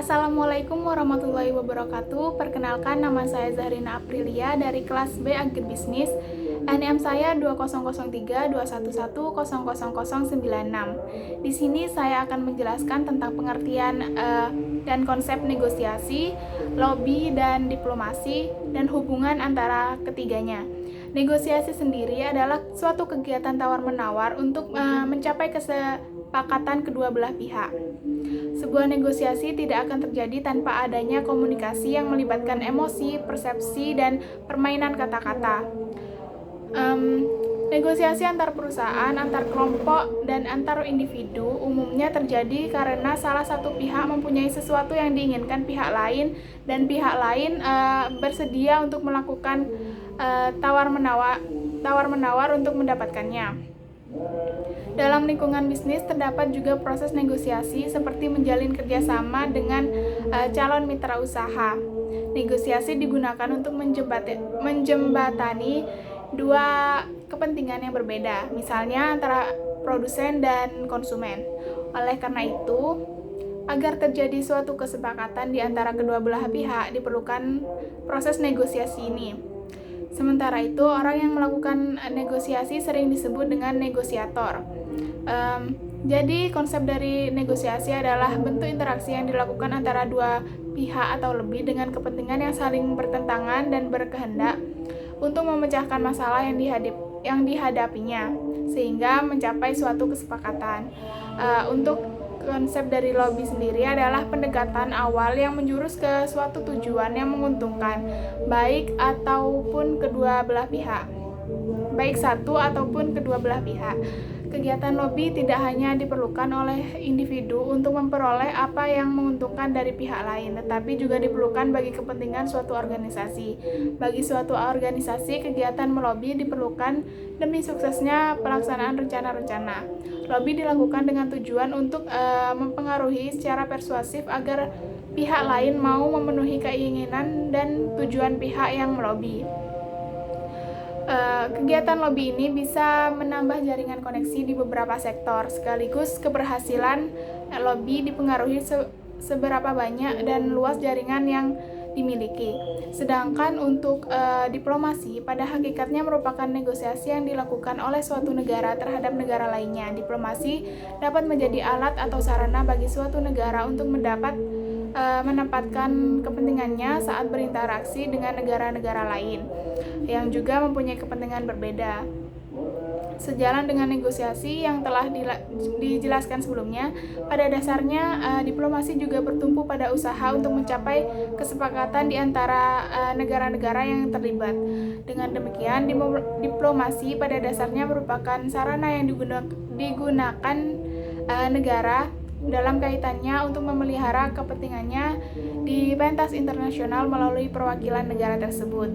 Assalamualaikum warahmatullahi wabarakatuh. Perkenalkan, nama saya Zahrina Aprilia dari kelas B Agribisnis. NIM saya 200321100096. Di sini saya akan menjelaskan tentang pengertian dan konsep negosiasi, lobby dan diplomasi, dan hubungan antara ketiganya. Negosiasi sendiri adalah suatu kegiatan tawar-menawar untuk mencapai kesepakatan kedua belah pihak. Sebuah negosiasi tidak akan terjadi tanpa adanya komunikasi yang melibatkan emosi, persepsi, dan permainan kata-kata. Negosiasi antar perusahaan, antar kelompok, dan antar individu umumnya terjadi karena salah satu pihak mempunyai sesuatu yang diinginkan pihak lain, dan pihak lain bersedia untuk melakukan tawar-menawar untuk mendapatkannya. Dalam lingkungan bisnis terdapat juga proses negosiasi seperti menjalin kerjasama dengan calon mitra usaha. Negosiasi digunakan untuk menjembatani dua kepentingan yang berbeda, misalnya antara produsen dan konsumen. Oleh karena itu, agar terjadi suatu kesepakatan di antara kedua belah pihak diperlukan proses negosiasi ini. Sementara itu, orang yang melakukan negosiasi sering disebut dengan negosiator. Jadi, konsep dari negosiasi adalah bentuk interaksi yang dilakukan antara dua pihak atau lebih dengan kepentingan yang saling bertentangan dan berkehendak untuk memecahkan masalah yang dihadapinya, sehingga mencapai suatu kesepakatan. Untuk konsep dari lobby sendiri adalah pendekatan awal yang menjurus ke suatu tujuan yang menguntungkan baik ataupun kedua belah pihak, baik satu ataupun kedua belah pihak. Kegiatan lobby tidak hanya diperlukan oleh individu untuk memperoleh apa yang menguntungkan dari pihak lain, tetapi juga diperlukan bagi kepentingan suatu organisasi. Bagi suatu organisasi, kegiatan melobi diperlukan demi suksesnya pelaksanaan rencana-rencana. Lobby dilakukan dengan tujuan untuk mempengaruhi secara persuasif agar pihak lain mau memenuhi keinginan dan tujuan pihak yang melobi. Kegiatan lobby ini bisa menambah jaringan koneksi di beberapa sektor, sekaligus keberhasilan lobby dipengaruhi seberapa banyak dan luas jaringan yang dimiliki. Sedangkan untuk diplomasi, pada hakikatnya merupakan negosiasi yang dilakukan oleh suatu negara terhadap negara lainnya. Diplomasi dapat menjadi alat atau sarana bagi suatu negara untuk menempatkan kepentingannya saat berinteraksi dengan negara-negara lain yang juga mempunyai kepentingan berbeda. Sejalan dengan negosiasi yang telah dijelaskan sebelumnya, pada dasarnya diplomasi juga bertumpu pada usaha untuk mencapai kesepakatan di antara negara-negara yang terlibat. Dengan demikian, diplomasi pada dasarnya merupakan sarana yang digunakan negara dalam kaitannya untuk memelihara kepentingannya di pentas internasional melalui perwakilan negara tersebut.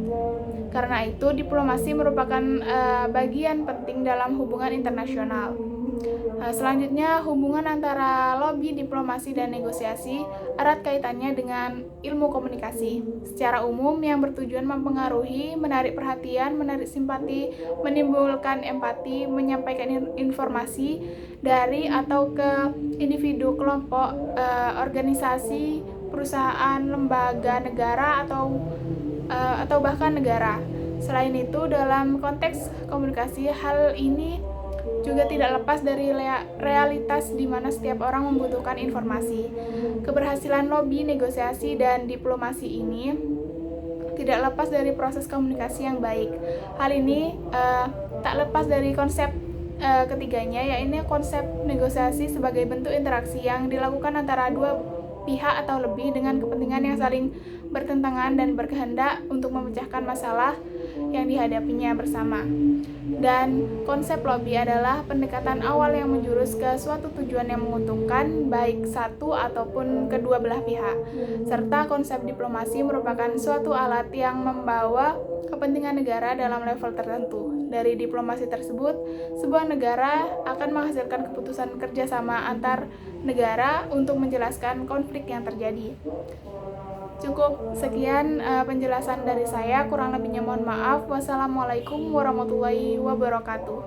Karena itu, diplomasi merupakan bagian penting dalam hubungan internasional. Selanjutnya, hubungan antara lobby, diplomasi, dan negosiasi erat kaitannya dengan ilmu komunikasi. Secara umum, yang bertujuan mempengaruhi, menarik perhatian, menarik simpati, menimbulkan empati, menyampaikan informasi dari atau ke individu, kelompok, organisasi, perusahaan, lembaga negara, atau bahkan negara. Selain itu, dalam konteks komunikasi, hal ini juga tidak lepas dari realitas di mana setiap orang membutuhkan informasi. Keberhasilan lobby, negosiasi, dan diplomasi ini tidak lepas dari proses komunikasi yang baik. Hal ini tak lepas dari konsep ketiganya, yaitu konsep negosiasi sebagai bentuk interaksi yang dilakukan antara dua pihak atau lebih dengan kepentingan yang saling bertentangan dan berkehendak untuk memecahkan masalah yang dihadapinya bersama. Dan konsep lobby adalah pendekatan awal yang menjurus ke suatu tujuan yang menguntungkan baik satu ataupun kedua belah pihak. Serta konsep diplomasi merupakan suatu alat yang membawa kepentingan negara dalam level tertentu. Dari diplomasi tersebut, sebuah negara akan menghasilkan keputusan kerjasama antar negara untuk menjelaskan konflik yang terjadi. Cukup sekian penjelasan dari saya, kurang lebihnya mohon maaf. Wassalamualaikum warahmatullahi wabarakatuh.